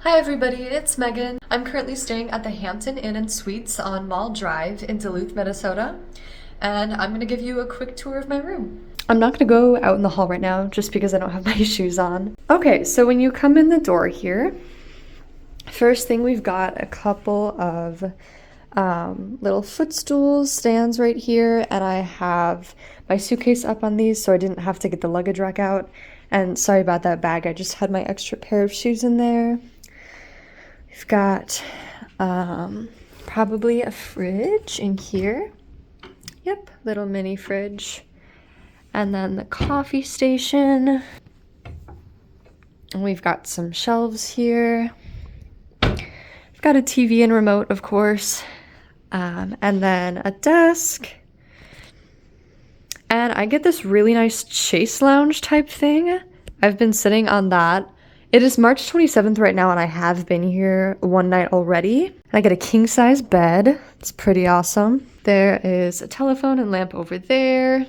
Hi everybody, it's Megan. I'm currently staying at the Hampton Inn and Suites on Mall Drive in Duluth, Minnesota, and I'm gonna give you a quick tour of my room. I'm not gonna go out in the hall right now just because I don't have my shoes on. Okay, so when you come in the door here, first thing we've got a couple of little footstool stands right here, and I have my suitcase up on these so I didn't have to get the luggage rack out. And sorry about that bag, I just had my extra pair of shoes in there. We've got probably a fridge in here. Yep, little mini fridge. And then the coffee station. And we've got some shelves here. We've got a TV and remote, of course. And then a desk. And I get this really nice chase lounge type thing. I've been sitting on that. It is March 27th right now, and I have been here one night already. I get a king-size bed. It's pretty awesome. There is a telephone and lamp over there.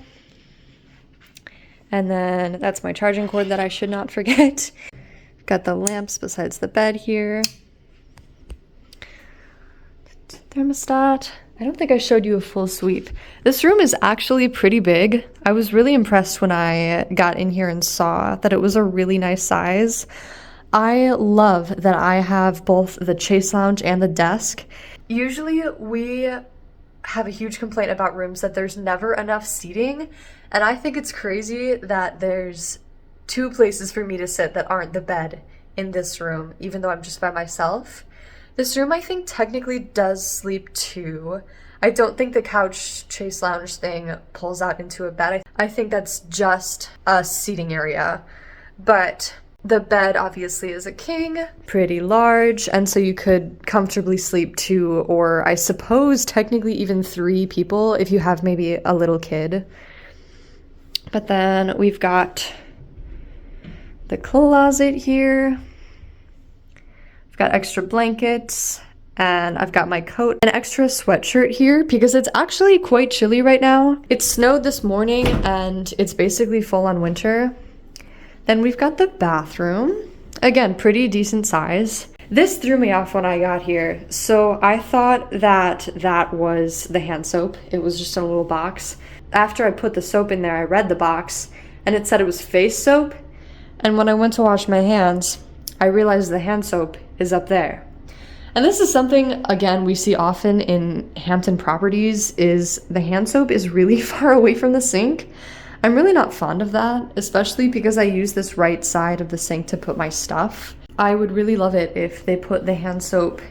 And then that's my charging cord that I should not forget. Got the lamps besides the bed here. Thermostat. I don't think I showed you a full sweep. This room is actually pretty big. I was really impressed when I got in here and saw that it was a really nice size. I love that I have both the chase lounge and the desk. Usually we have a huge complaint about rooms that there's never enough seating, and I think it's crazy that there's two places for me to sit that aren't the bed in this room, even though I'm just by myself. This room, I think, technically does sleep two. I don't think the couch chase lounge thing pulls out into a bed. I think that's just a seating area. But the bed obviously is a king, pretty large, and so you could comfortably sleep two, or I suppose technically even three people if you have maybe a little kid. But then we've got the closet here. Got extra blankets, and I've got my coat and extra sweatshirt here because it's actually quite chilly right now. It snowed this morning and it's basically full on winter. Then we've got the bathroom. Again, pretty decent size. This threw me off when I got here. So I thought that that was the hand soap. It was just a little box. After I put the soap in there, I read the box and it said it was face soap. And when I went to wash my hands, I realized the hand soap is up there. And this is something, again, we see often in Hampton properties, is the hand soap is really far away from the sink. I'm really not fond of that, especially because I use this right side of the sink to put my stuff. I would really love it if they put the hand soap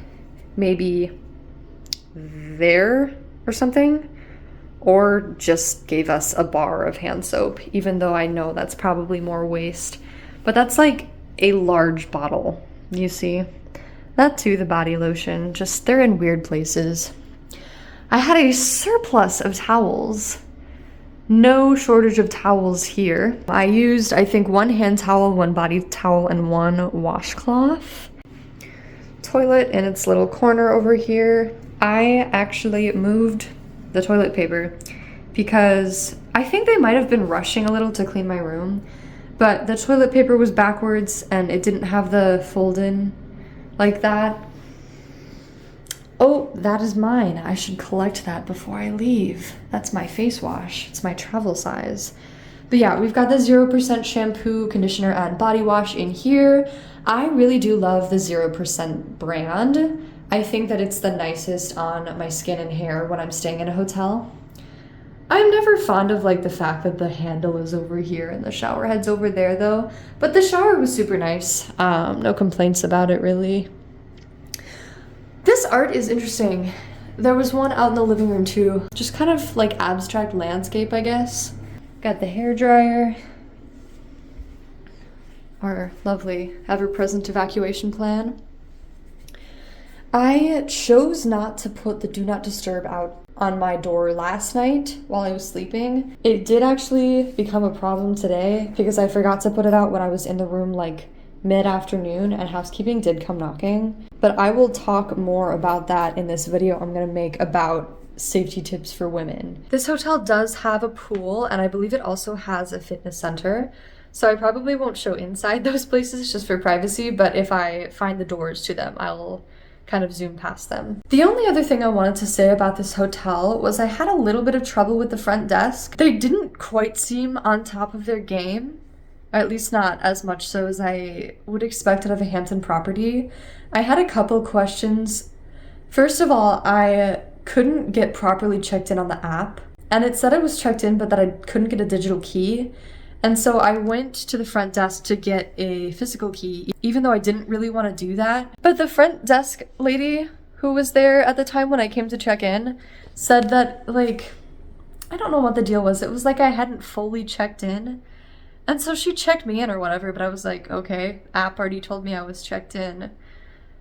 maybe there or something, or just gave us a bar of hand soap, even though I know that's probably more waste. But that's like a large bottle, you see. That too, the body lotion, just they're in weird places. I had a surplus of towels. No shortage of towels here. I used, I think, one hand towel, one body towel, and one washcloth. Toilet in its little corner over here. I actually moved the toilet paper because I think they might have been rushing a little to clean my room. But the toilet paper was backwards and it didn't have the fold-in like that. Oh, that is mine. I should collect that before I leave. That's my face wash. It's my travel size. But yeah, we've got the 0% shampoo, conditioner, and body wash in here. I really do love the 0% brand. I think that it's the nicest on my skin and hair when I'm staying in a hotel. I'm never fond of like the fact that the handle is over here and the shower head's over there though, but the shower was super nice. No complaints about it really. This art is interesting. There was one out in the living room too, just kind of like abstract landscape, I guess. Got the hair dryer, our lovely ever-present evacuation plan. I chose not to put the do not disturb out on my door last night while I was sleeping. It did actually become a problem today because I forgot to put it out when I was in the room like mid-afternoon and housekeeping did come knocking. But I will talk more about that in this video I'm gonna make about safety tips for women. This hotel does have a pool and I believe it also has a fitness center. So I probably won't show inside those places just for privacy, but if I find the doors to them, I'll kind of zoom past them. The only other thing I wanted to say about this hotel was I had a little bit of trouble with the front desk. They didn't quite seem on top of their game, or at least not as much so as I would expect out of a Hampton property. I had a couple questions. First of all, I couldn't get properly checked in on the app, and it said I was checked in but that I couldn't get a digital key. And so I went to the front desk to get a physical key, even though I didn't really want to do that. But the front desk lady who was there at the time when I came to check in said that, like, I don't know what the deal was. It was like I hadn't fully checked in. And so she checked me in or whatever, but I was like, okay, app already told me I was checked in.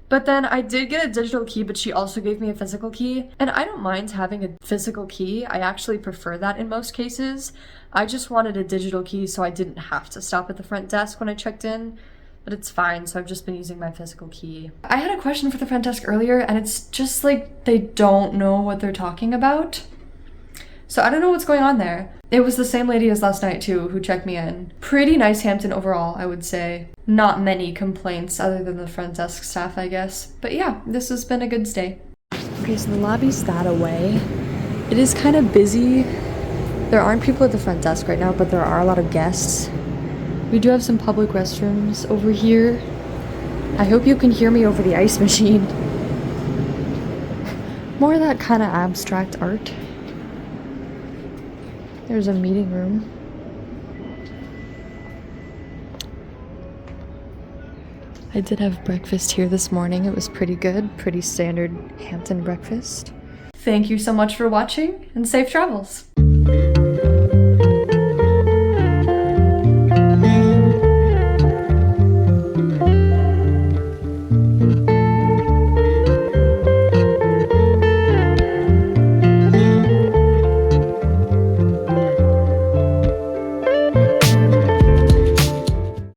But then I did get a digital key, but she also gave me a physical key. And I don't mind having a physical key. I actually prefer that in most cases. I just wanted a digital key so I didn't have to stop at the front desk when I checked in. But it's fine, so I've just been using my physical key. I had a question for the front desk earlier, and it's just like they don't know what they're talking about. So I don't know what's going on there. It was the same lady as last night too who checked me in. Pretty nice Hampton overall, I would say. Not many complaints other than the front desk staff, I guess. But yeah, this has been a good stay. Okay, so the lobby's that away. It is kind of busy. There aren't people at the front desk right now, but there are a lot of guests. We do have some public restrooms over here. I hope you can hear me over the ice machine. More of that kind of abstract art. There's a meeting room. I did have breakfast here this morning. It was pretty good, pretty standard Hampton breakfast. Thank you so much for watching, and safe travels!